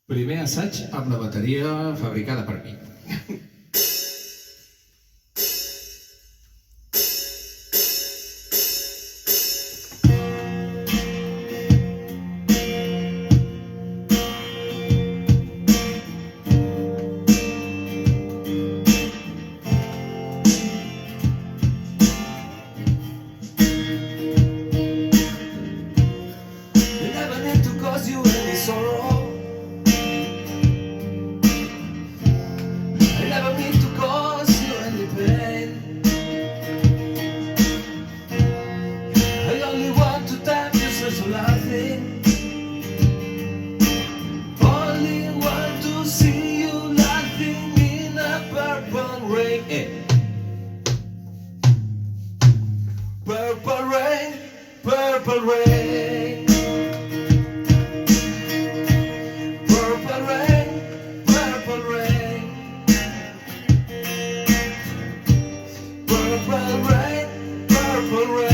Primer assaig amb la bateria fabricada per mi. You never need to cause you any sorrow. I never mean to cause you any pain. I only want to tap you so laughing. Only want to see you laughing in a purple rain. Purple rain, purple rain. Purple rain, purple rain. Purple rain, purple rain.